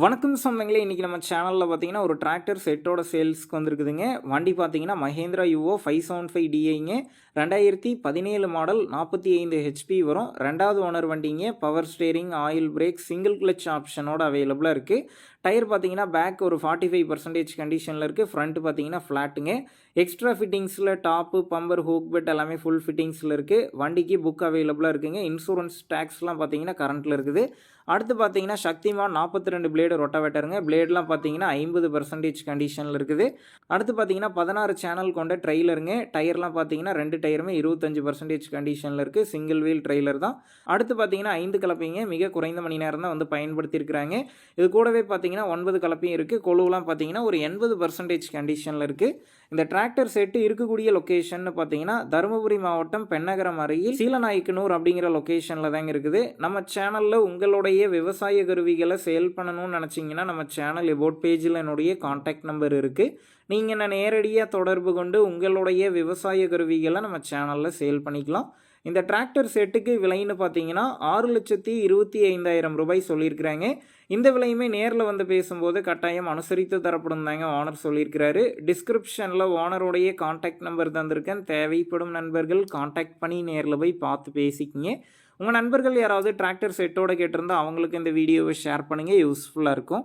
வணக்கம் சொந்தங்களே, இன்றைக்கி நம்ம சேனலில் பார்த்தீங்கன்னா ஒரு டிராக்டர் செட்டோட சேல்ஸ்க்கு வந்திருக்குதுங்க. வண்டி பார்த்தீங்கன்னா மஹேந்திரா யுவோ 575 டிஐங்க. 2017 மாடல், 45 ஹெச்பி வரும். ரெண்டாவது ஓனர் வண்டிங்க. Power steering, oil brake, single clutch ஆப்ஷனோட அவைலபிளாக இருக்குது. டயர் பார்த்தீங்கன்னா பேக் ஒரு 45% கண்டிஷனில் இருக்குது. ஃப்ரண்ட் பார்த்தீங்கன்னா ஃப்ளாட்டுங்க. எக்ஸ்ட்ரா ஃபிட்டிங்ஸில் டாப்பு, பம்பர், ஹூக் பெட் எல்லாமே ஃபுல் ஃபிட்டிங்ஸில் இருக்குது. வண்டிக்கு புக் அவைலபிளாக இருக்குங்க. இன்சூரன்ஸ் டேக்ஸ்லாம் பார்த்தீங்கன்னா கரண்ட்டில் இருக்குது. அடுத்து பார்த்தீங்கன்னா சக்திமான் 42 பிளேடு ரொட்டவேட்டருங்க. பிளேட்லாம் பார்த்தீங்கன்னா 50% கண்டிஷனில் இருக்குது. அடுத்து பார்த்தீங்கன்னா 16 சேனல் கொண்ட ட்ரெய்லருங்க. டயர்லாம் பார்த்தீங்கன்னா 2 டயருமே 25% கண்டிஷனில் இருக்குது. சிங்கிள் வீல் ட்ரெய்லர் தான். அடுத்து பார்த்தீங்கன்னா 5 கலப்பைங்க. மிக குறைந்த மணி நேரம் தான் வந்து பயன்படுத்தியிருக்கிறாங்க. இது கூடவே பார்த்தீங்கன்னா 9 கலப்பையும் இருக்குது. கொழுவெலாம் பார்த்தீங்கன்னா ஒரு 80% கண்டிஷனில் இருக்குது. இந்த டிராக்டர் செட்டு இருக்கக்கூடிய லொக்கேஷன் பார்த்தீங்கன்னா தருமபுரி மாவட்டம் பெண்ணகரம் அருகில் சீலநாயக்கனூர் அப்படிங்கிற லொக்கேஷனில் தாங்க இருக்குது. நம்ம சேனலில் உங்களுடைய விவசாய கருவிகளை சேல் பண்ணணும்னு நினச்சிங்கன்னா நம்ம சேனல் எபோட் பேஜில் என்னுடைய காண்டாக்ட் நம்பர் இருக்குது. நீங்கள் என்ன நேரடியாக தொடர்பு கொண்டு உங்களுடைய விவசாய கருவிகளை நம்ம சேனலில் சேல் பண்ணிக்கலாம். இந்த டிராக்டர் செட்டுக்கு விலைன்னு பார்த்தீங்கன்னா 6,25,000 ரூபாய் சொல்லியிருக்கிறாங்க. இந்த விலையுமே நேரில் வந்து பேசும்போது கட்டாயம் அனுசரித்து தரப்படும் தாங்க ஓனர் சொல்லியிருக்கிறாரு. டிஸ்கிரிப்ஷனில் ஓனருடைய காண்டாக்ட் நம்பர் தந்திருக்கேன். தேவைப்படும் நண்பர்கள் காண்டாக்ட் பண்ணி நேரில் போய் பார்த்து பேசிக்கிங்க. உங்கள் நண்பர்கள் யாராவது டிராக்டர் செட்டோட கேட்டிருந்தால் அவங்களுக்கு இந்த வீடியோவை ஷேர் பண்ணுங்கள். யூஸ்ஃபுல்லாக இருக்கும்.